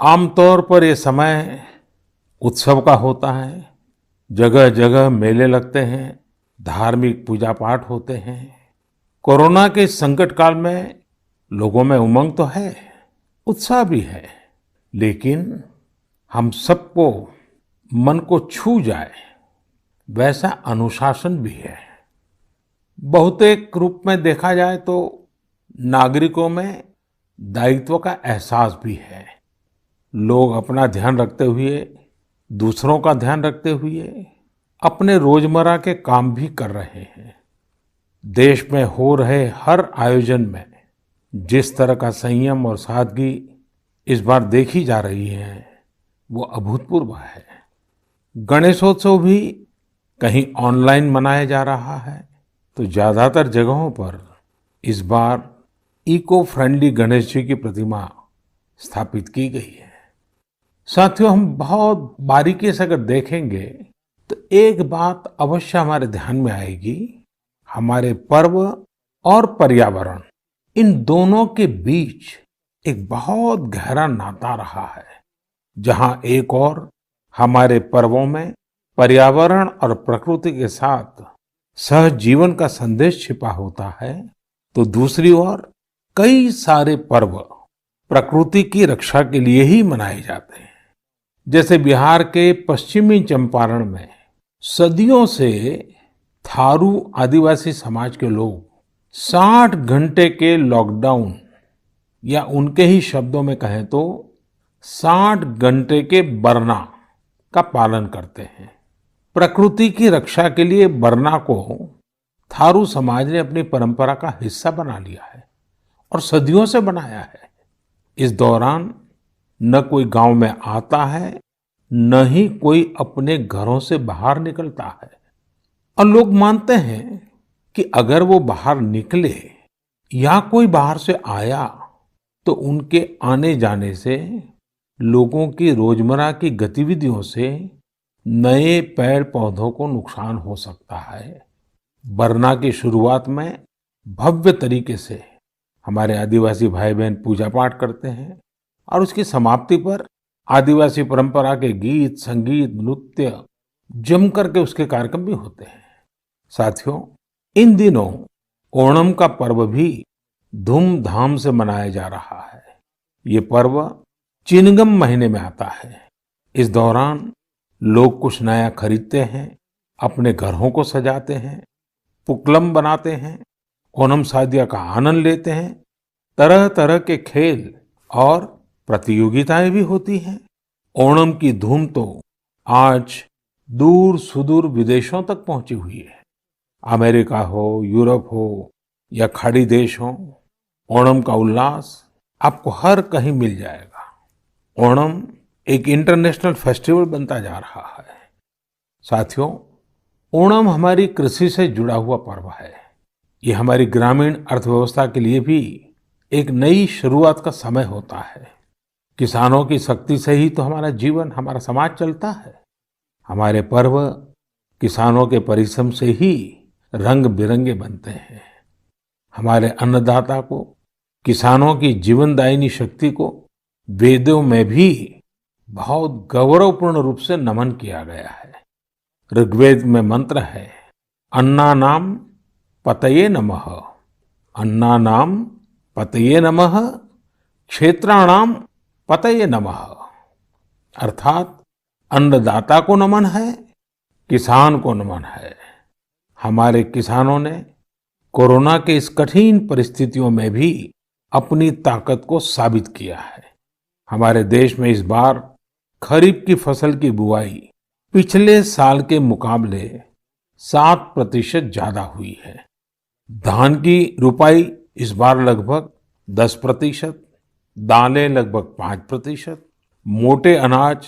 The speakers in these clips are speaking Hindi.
आमतौर पर ये समय उत्सव का होता है। जगह जगह मेले लगते हैं, धार्मिक पूजा पाठ होते हैं। कोरोना के इस संकट काल में लोगों में उमंग तो है, उत्साह भी है, लेकिन हम सबको मन को छू जाए वैसा अनुशासन भी है। बहुतेक रूप में देखा जाए तो नागरिकों में दायित्व का एहसास भी है। लोग अपना ध्यान रखते हुए, दूसरों का ध्यान रखते हुए अपने रोजमर्रा के काम भी कर रहे हैं। देश में हो रहे हर आयोजन में जिस तरह का संयम और सादगी इस बार देखी जा रही है, वो अभूतपूर्व है। गणेशोत्सव भी कहीं ऑनलाइन मनाया जा रहा है, तो ज्यादातर जगहों पर इस बार इको फ्रेंडली गणेश जी की प्रतिमा स्थापित की गई है। साथियों, हम बहुत बारीकी से अगर देखेंगे तो एक बात अवश्य हमारे ध्यान में आएगी। हमारे पर्व और पर्यावरण, इन दोनों के बीच एक बहुत गहरा नाता रहा है। जहां एक और हमारे पर्वों में पर्यावरण और प्रकृति के साथ सहजीवन का संदेश छिपा होता है, तो दूसरी ओर कई सारे पर्व प्रकृति की रक्षा के लिए ही मनाए जाते हैं। जैसे बिहार के पश्चिमी चंपारण में सदियों से थारू आदिवासी समाज के लोग 60 घंटे के लॉकडाउन, या उनके ही शब्दों में कहें तो 60 घंटे के बरना का पालन करते हैं। प्रकृति की रक्षा के लिए बरना को थारू समाज ने अपनी परंपरा का हिस्सा बना लिया है और सदियों से बनाया है। इस दौरान न कोई गांव में आता है, न ही कोई अपने घरों से बाहर निकलता है। और लोग मानते हैं कि अगर वो बाहर निकले या कोई बाहर से आया, तो उनके आने जाने से लोगों की रोजमर्रा की गतिविधियों से नए पेड़ पौधों को नुकसान हो सकता है। बरना की शुरुआत में भव्य तरीके से हमारे आदिवासी भाई बहन पूजा पाठ करते हैं और उसकी समाप्ति पर आदिवासी परंपरा के गीत, संगीत, नृत्य जम करके उसके कार्यक्रम भी होते हैं। साथियों, इन दिनों ओणम का पर्व भी धूमधाम से मनाया जा रहा है। ये पर्व चिनगम महीने में आता है। इस दौरान लोग कुछ नया खरीदते हैं, अपने घरों को सजाते हैं, पुक्कलम बनाते हैं, ओणम सादिया का आनंद लेते हैं। तरह तरह के खेल और प्रतियोगिताएं भी होती हैं। ओणम की धूम तो आज दूर सुदूर विदेशों तक पहुंची हुई है। अमेरिका हो, यूरोप हो या खाड़ी देश हो, ओणम का उल्लास आपको हर कहीं मिल जाएगा। ओणम एक इंटरनेशनल फेस्टिवल बनता जा रहा है। साथियों, ओणम हमारी कृषि से जुड़ा हुआ पर्व है। ये हमारी ग्रामीण अर्थव्यवस्था के लिए भी एक नई शुरुआत का समय होता है। किसानों की शक्ति से ही तो हमारा जीवन, हमारा समाज चलता है। हमारे पर्व किसानों के परिश्रम से ही रंग बिरंगे बनते हैं। हमारे अन्नदाता को, किसानों की जीवनदायिनी शक्ति को वेदों में भी बहुत गौरवपूर्ण रूप से नमन किया गया है। ऋग्वेद में मंत्र है, अन्नानाम पतये नमः, अन्नानाम पतये नमः, क्षेत्राणाम पतये नमः। अर्थात अन्नदाता को नमन है, किसान को नमन है। हमारे किसानों ने कोरोना के इस कठिन परिस्थितियों में भी अपनी ताकत को साबित किया है। हमारे देश में इस बार खरीफ की फसल की बुआई पिछले साल के मुकाबले 7% ज्यादा हुई है। धान की रुपाई इस बार लगभग 10%, दालें लगभग 5%, मोटे अनाज,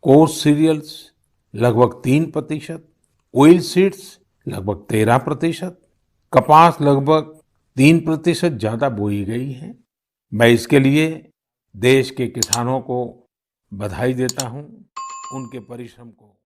कोर्स सीरियल्स लगभग 3%, ऑयल सीड्स लगभग 13%, कपास लगभग 3% ज्यादा बोई गई है। मैं इसके लिए देश के किसानों को बधाई देता हूं, उनके परिश्रम को